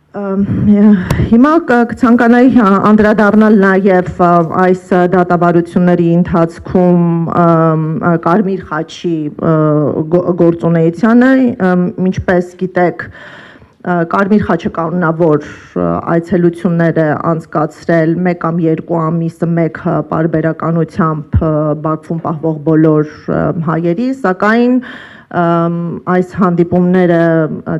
Հիմա կցանկանայի անդրադառնալ նաև այս դատավարությունների ընթացքում Կարմիր խաչի գործունեությանը, ինչպես գիտեք, Կարմիր խաչը կանոնավոր այցելություններ է անցկացրել 1 կամ 2 ամիսը մեկ պարբերականությամբ Բաքվում պահվող բոլոր հայերի, սակայն այս հանդիպումները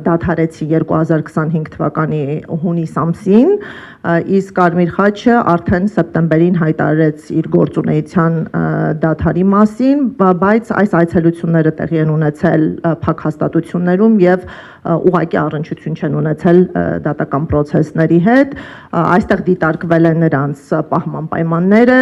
դադարեցին 2025 թվականի հունիս ամսին, իսկ Կարմիր խաչը արդեն սեպտեմբերին հայտարարեց իր գործունեության դադարի մասին, բայց այս այցելությունները տեղի են ունեցել փակ հաստատություններում եւ ուղղակի առնչություն չեն ունեցել դատական պրոցեսների հետ, այստեղ դիտարկվել են նրանց պահման պայմանները,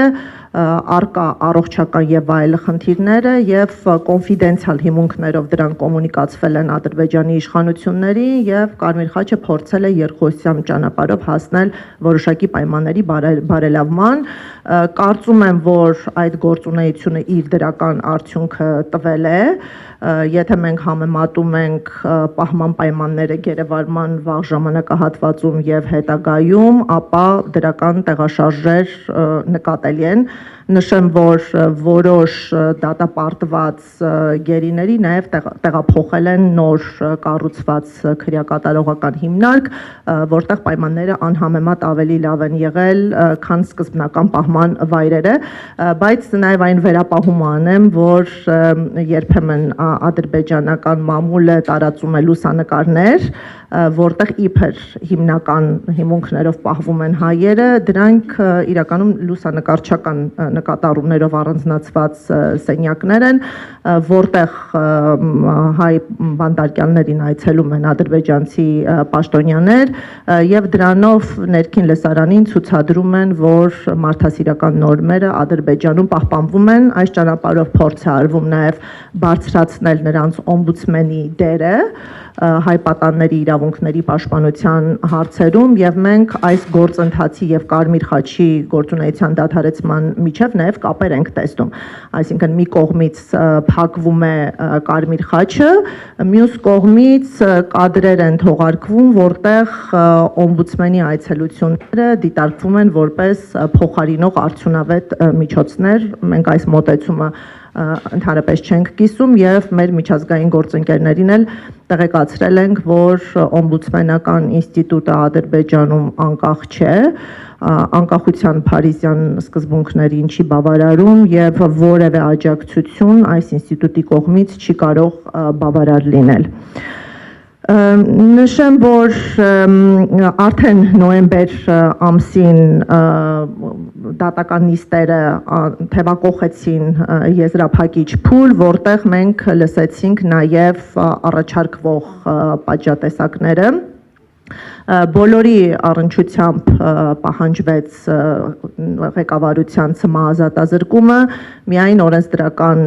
արկա առողջական եւ այլ խնդիրները եւ կոնֆիդենցիալ հիմունքներով դրանք կոմունիկացվել են Ադրբեջանի իշխանություններին եւ Կարմիր խաչը փորձել է երկխոսության ճանապարհով հասնել որոշակի պայմանների բարելավման, կարծում եմ, որ այդ գործունեությունը իր դրական արդյունքը տվել է, եթե մենք համեմատում ենք պահման պայմանները գերեվարման վաղ ժամանակահատվածում եւ հետագայում, ապա դրական տեղաշարժեր նկատելի են, նշեմ, որ որոշ դատապարտված գերիների նաև տեղափոխել են նոր կառուցված քրեակատարողական հիմնարկ, որտեղ պայմանները անհամեմատ ավելի լավ են եղել, քան սկզբնական պահման վայրերը, բայց նաև այն վերապահումը անեմ, որ երբեմն ադրբեջանական մամուլը տարածում է լուսանկարներ, որտեղ իբր հիմնական հիմունքներով պահվում են հայերը, դրանք իրականում լուսանկարչական նկատառումներով առանձնացված սենյակներ են, որտեղ հայ բանտարկյալներին այցելում են ադրբեջանցի պաշտոնյաներ եւ դրանով ներքին լսարանին ցուցադրում են, որ մարդասիրական նորմերը Ադրբեջանում պահպանվում են, այս ճանապարհով փորձ է արվում նաեւ բարձրացնել նրանց օմբուդսմենի դերը հայ պատանների իրավունքների պաշտպանության հարցերում եւ մենք այս գործընթացի եւ Կարմիր խաչի գործունեության դադարեցման միջև նաեւ կապեր ենք տեսնում, այսինքն մի կողմից փակվում է Կարմիր խաչը, մյուս կողմից կադրեր են թողարկվում, որտեղ օմբուդսմենի այցելությունները դիտարկվում են որպես փոխարինող արդյունավետ միջոցներ, մենք այս մոտեցումը ընդհանրապես չենք կիսում եւ մեր միջազգային գործընկերներին էլ տեղեկացրել ենք, որ օմբուդսմենական ինստիտուտը Ադրբեջանում անկախ չէ, անկախության փարիզյան սկզբունքներին չի բավարարում եւ որևէ աջակցություն այս ինստիտուտի կողմից չի կարող բավարար լինել։ Նշեմ, որ արդեն նոյեմբեր ամսին դատական նիստերը թևակողեցին եզրափակիչ փուլ, որտեղ մենք լսեցինք նաև առաջարկվող պատժատեսակները, բոլորի առնչությամբ պահանջվեց ղեկավարության ցմահազատազրկումը, միայն օրենսդրական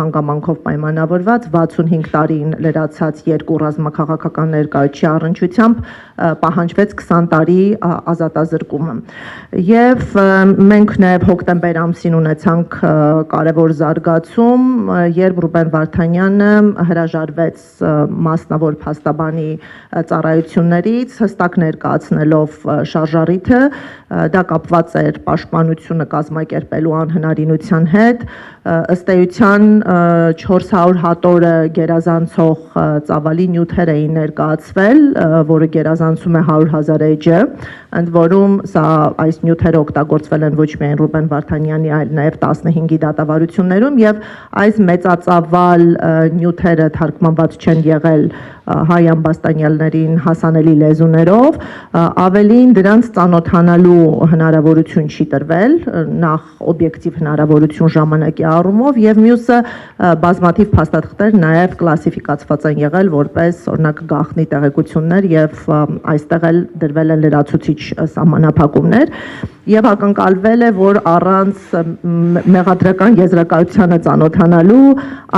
հանգամանքով պայմանավորված 65 տարին լրացած երկու ռազմաքաղաքական ներկայացուցիչի առնչությամբ պահանջվեց 20 տարի ազատազրկումը։ Եվ մենք նաև հոկտեմբեր ամսին ունեցանք կարևոր զարգացում, երբ Ռուբեն Վարդանյանը հրաժարվեց մասնավոր փաստաբանի ծառայություններից, հստակ ներկայացնելով շարժառիթը, դա կապված էր պաշտպանությունը կազմակերպելու անհնարինության հետ, ըստ էության 400 հատորը գերազանցող ծավալի նյութեր էին ներկայացվել, որը գերազանցում է 100,000 էջը, ընդ որում այս նյութերը օգտագործվել են ոչ միայն Ռուբեն Վարդանյանի, այլ նաև 15-ի դատավարություններում եւ այս մեծածավալ նյութերը թարգմանված չեն եղել հայ ամբաստանյալներին հասանելի լեզուներով, ավելին դրանց ծանոթանալու հնարավորություն չի տրվել, նախ օբյեկտիվ հնարավորություն ժամանակի առումով եւ մյուսը բազմաթիվ փաստաթղթեր նաեւ կլասիֆիկացված են եղել որպես օրինակ գաղտնի տեղեկություններ եւ այստեղ էլ դրվել են լրացուցիչ սահմանափակումներ եւ ակնկալվել է, որ առանց մեղադրական եզրակացությանը ծանոթանալու,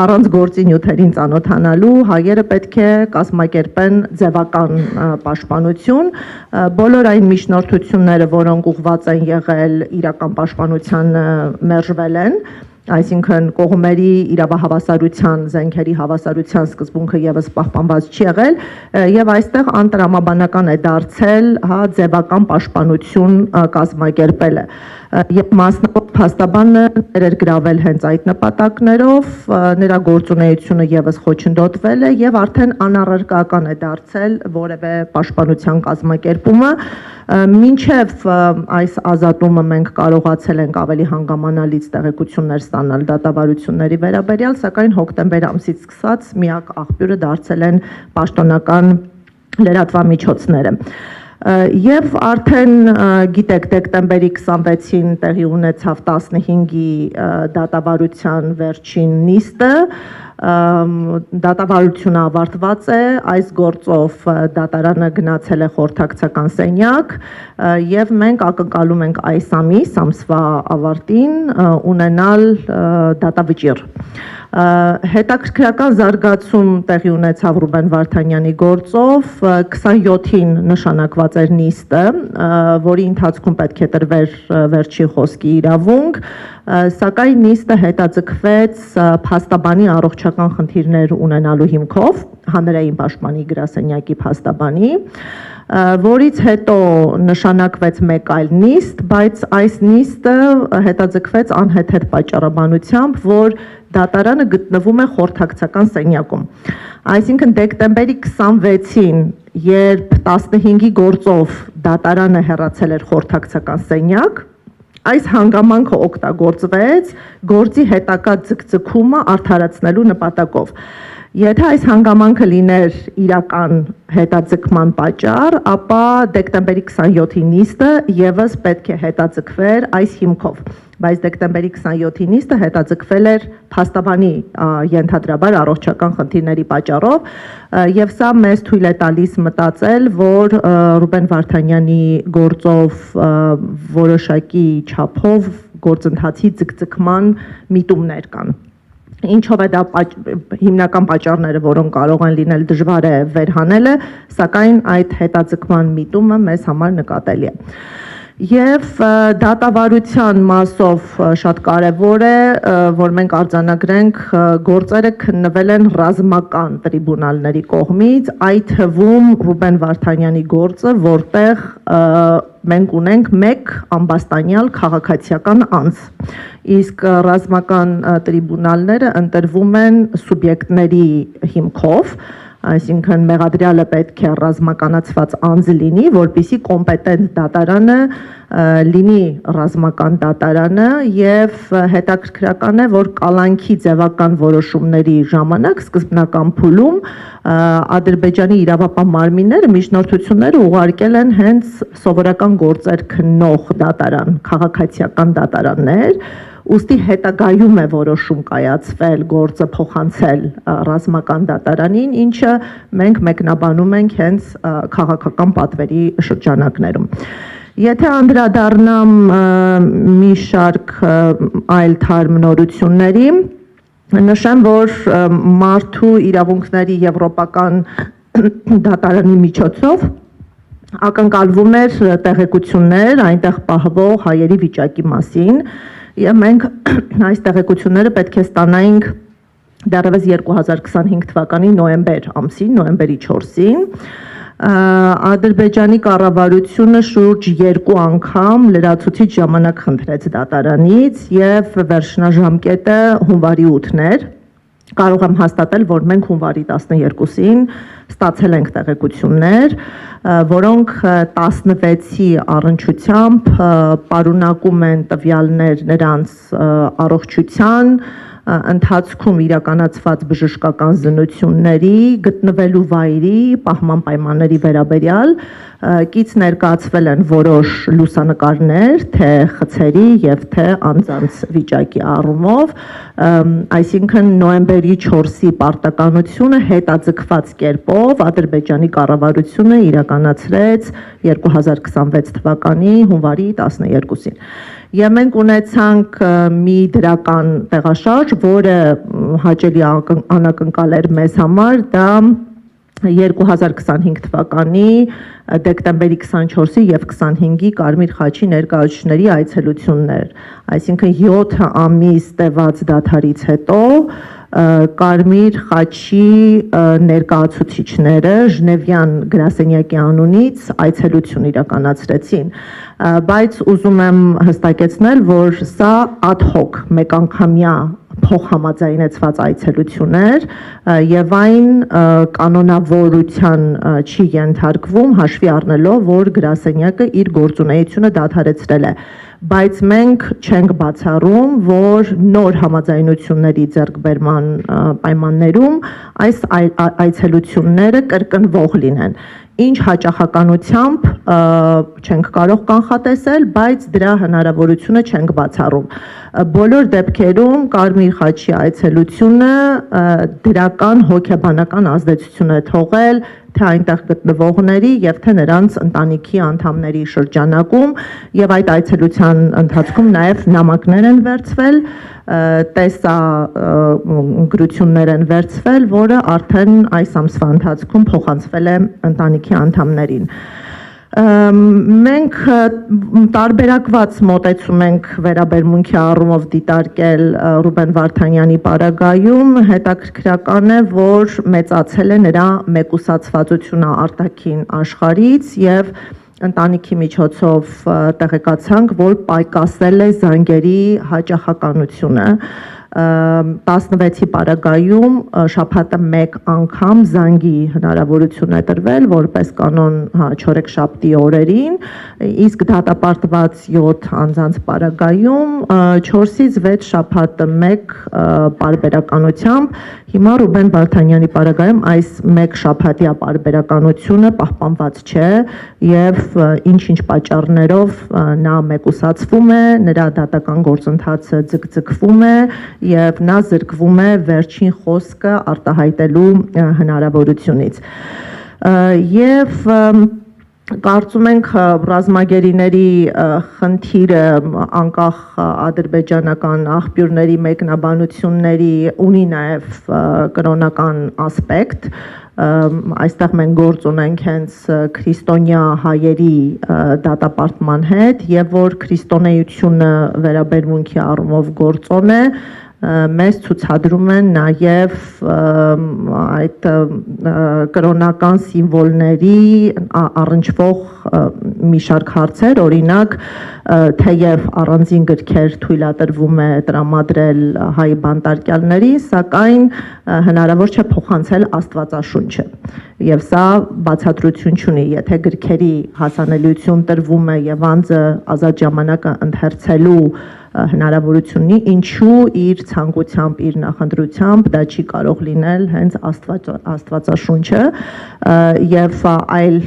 առանց գործի նյութերին ծանոթանալու հայերը պետք է կազմակերպեն ձևական պաշտպանություն, բոլոր այն միջնորդությունները, որոնք ուղղված են եղել իրական պաշտպանությանը, մերժվել են այսինքն կողմերի իրավահավասարության, զենքերի հավասարության սկզբունքը եւս պահպանված չի եղել եւ այստեղ անտրամաբանական է դարձել ձևական պաշտպանություն կազմակերպելը եւ մասնավոր փաստաբանը ներգրավել հենց այդ նպատակներով, նրա գործունեությունը եւս խոչընդոտվել է եւ արդեն անառարկական է դարձել որևէ պաշտպանության կազմակերպումը, մինչեւ այս ազատումը մենք կարողացել ենք ավելի հանգամանալից տեղեկություններ ստանալ դատավարությունների վերաբերյալ, սակայն հոկտեմբեր ամսից սկսած միակ աղբյուրը դարձել են պաշտոնական լրատվամիջոցները։ Եվ արդեն գիտեք դեկտեմբերի 26-ին տեղի ունեցավ 15-ի դատավարության վերջին նիստը, դատավարությունը ավարտված է, այս գործով դատարանը գնացել է խորհրդակցական սենյակ եւ մենք ակնկալում ենք այս ամսվա ավարտին ունենալ դատավճիռ։ Հետաքրքրական զարգացում տեղի ունեցավ Ռուբեն Վարդանյանի գործով, 27-ին նշանակված էր նիստը, որի ընթացքում պետք է տրվեր վերջի խոսքի իրավունք, սակայն նիստը հետաձգվեց փաստաբանի առողջական խնդիրներ ունենալու հիմքով, հանրային պաշտպանի գրասենյակի փաստաբանի, որից հետո նշանակվեց մեկ այլ նիստ, բայց այս նիստը հետաձգվեց անհեթեթ պատճառաբանությամբ, որ դատարանը գտնվում է խորհրդակցական սենյակում։ Այսինքն դեկտեմբերի 26-ին, երբ 15-ի գործով դատարանը հեռացել էր խորհրդակցական սենյակ, այս հանգամանքը օգտագործվեց գործի հետագա ձգձգումը արդարացնելու նպատակով։ Եթե այս հանգամանքը լիներ իրական հետաձգման պատճառ, ապա դեկտեմբերի 27-ի նիստը եւս պետք է հետաձգվեր այս հիմքով, բայց դեկտեմբերի 27-ի նիստը հետաձգվել էր փաստաբանի ենթադրաբար առողջական խնդիրների պատճառով եւ սա մեզ թույլ է տալիս մտածել, որ Ռուբեն Վարդանյանի գործով որոշակի չափով գործընթացի ձգձգման միտումներ կան։ Ինչով է դա հիմնական պատճառները, որոնք կարող են լինել, դժվար է վերհանելը, սակայն այդ հետաձգման միտումը մեզ համար նկատելի է։ Եվ դատավարության մասով շատ կարևոր է, որ մենք արձանագրենք, գործերը քննվել են ռազմական տրիբունալների կողմից, այդ թվում Ռուբեն Վարդանյանի գործը, որտեղ մենք ունենք մեկ ամբաստանյալ քաղաքացիական անձ, իսկ ռազմական տրիբունալները ընտրվում են սուբյեկտների հիմքով, այսինքն մեղադրյալը պետք է ռազմականացված անձ լինի, որպեսզի կոմպետենտ դատարանը լինի ռազմական դատարանը եւ հետաքրքրական է, որ կալանքի ձևական որոշումների ժամանակ սկզբնական փուլում Ադրբեջանի իրավապահ մարմինները միջնորդությունները ուղարկել են հենց սովորական գործեր քննող դատարան, քաղաքացիական դատարաններ, ուստի հետագայում է որոշում կայացվել գործը փոխանցել ռազմական դատարանին, ինչը մենք մեկնաբանում ենք հենց քաղաքական պատվերի շրջանակներում։ Եթե անդրադառնամ մի շարք այլ թարմ նորությունների, նշեմ, որ մարդու իրավունքների եվրոպական դատարանի միջոցով ակնկալվում էր տեղեկություններ այնտեղ պահվող հայերի վիճակի մասին, եւ մենք այս տեղեկությունները պետք է ստանայինք դեռևս 2025 թվականի նոյեմբեր ամսին, նոյեմբերի 4-ին, Ադրբեջանի կառավարությունը շուրջ 2 անգամ լրացուցիչ ժամանակ խնդրեց դատարանից եւ վերջնաժամկետը հունվարի 8-ն էր։ Կարող եմ հաստատել, որ մենք հունվարի 12-ին ստացել ենք տեղեկություններ, որոնք 16-ի առնչությամբ պարունակում են տվյալներ նրանց առողջության ընթացքում իրականացված բժշկական զննությունների, գտնվելու վայրի, պահման պայմանների վերաբերյալ, կից ներկայացվել են որոշ լուսանկարներ, թե խցերի եւ թե անձանց վիճակի առումով, այսինքն նոյեմբերի 4-ի պարտականությունը հետաձգված կերպով Ադրբեջանի կառավարությունը իրականացրեց 2026 թվականի հունվարի 12-ին։ Եվ մենք ունեցանք մի դրական տեղաշարժ, որը հաճելի անակնկալ էր մեզ համար, դա 2025 թվականի դեկտեմբերի 24-ի եւ 25-ի Կարմիր խաչի ներկայացուցիչների այցելություններ, այսինքն 7 ամիս տևած դադարից հետո Կարմիր խաչի ներկայացուցիչները Ժնևյան գրասենյակի անունից այցելություն իրականացրեցին, բայց ուզում եմ հստակեցնել, որ սա ad hoc մեկանգամյա փոխհամաձայնեցված այցելություն էր եւ այն կանոնավորության չի ենթարկվում հաշվի առնելով, որ գրասենյակը իր գործունեությունը դադարեցրել է, բայց մենք չենք բացառում, որ նոր համաձայնությունների ձեռքբերման պայմաններում այս այցելությունները կրկնվող լինեն, ինչ հաճախականությամբ չենք կարող կանխատեսել, բայց դրա հնարավորությունը չենք բացառում։ Բոլոր դեպքերում Կարմիր խաչի այցելությունը դրական հոգեբանական ազդեցություն է թողել թե այնտեղ գտնվողների եւ թե նրանց ընտանիքի անդամների շրջանակում եւ այդ այցելության ընթացքում նաեւ նամակներ են վերցվել, տեսագրություններ են վերցվել, որը արդեն այս ամսվա ընթացքում փոխանցվել է ընտանիքի անդամներին։ Մենք տարբերակված մոտեցում ենք վերաբերմունքի առումով դիտարկել Ռուբեն Վարդանյանի պարագայում, հետաքրքրական է, որ մեծացել է նրա մեկուսացվածությունը արտաքին աշխարհից եւ ընտանիքի միջոցով տեղեկացանք, որ պակասել է զանգերի հաճախականությունը 16-ի պարագայում շաբաթը մեկ անգամ զանգի հնարավորություն է տրվել որպես կանոն չորեքշաբթի օրերին, իսկ դատապարտված 7 անձանց պարագայում 4-ից 6 շաբաթը մեկ պարբերականությամբ, հիմա Ռուբեն Վարդանյանի պարագայում այս մեկ շաբաթյա պարբերականությունը պահպանված չէ եւ ինչ-ինչ պատճառներով նա մեկուսացվում է, նրա դատական գործընթացը ձգձգվում է եւ նա զրկվում է վերջին խոսքը արտահայտելու հնարավորությունից եւ կարծում ենք ռազմագերիների խնդիրը անկախ ադրբեջանական աղբյուրների մեկնաբանությունների ունի նաեւ կրոնական ասպեկտ, այստեղ մենք գործ ունենք հենց քրիստոնյա հայերի դատապարտման հետ եւ որ քրիստոնեությունը վերաբերմունքի առումով գործոն է, մեզ ցուցադրում են նաև այդ կրոնական սիմվոլների առնչվող մի շարք հարցեր, օրինակ թեև առանձին գրքեր թույլատրվում է տրամադրել հայ բանտարկյալներին, սակայն հնարավոր չէ փոխանցել Աստվածաշունչը եւ սա բացատրություն չունի, եթե գրքերի հասանելիություն տրվում է եւ անձը ազատ ժամանակը ընթերցելու հնարավորություն ունի, ինչու իր ցանկությամբ, իր նախընտրությամբ դա չի կարող լինել հենց Աստվածաշունչը եւ այլ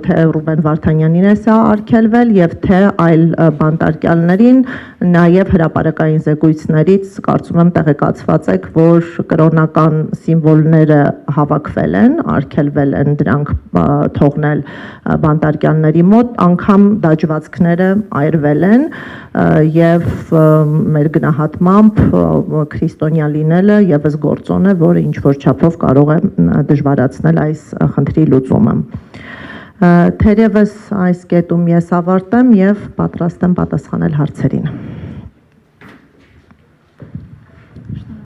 թե Ռուբեն Վարդանյանին է սա արգելվել եւ թե այլ բանտարկյալներին, նաեւ հրապարակային զեկույցներից կարծում եմ տեղեկացված եք, որ կրոնական սիմվոլները հավաքվել են, արգելվել են դրանք թողնել բանտարկյալների մոտ, անգամ դաջվածքները այրվել են եւ մեր գնահատմամբ քրիստոնյա լինելը եւս գործոն է, որը ինչ որ չափով կարող է դժվարացնել այս խնդրի լուծումը։ Թերևս այս կետում ես ավարտեմ եւ պատրաստ եմ պատասխանել հարցերին։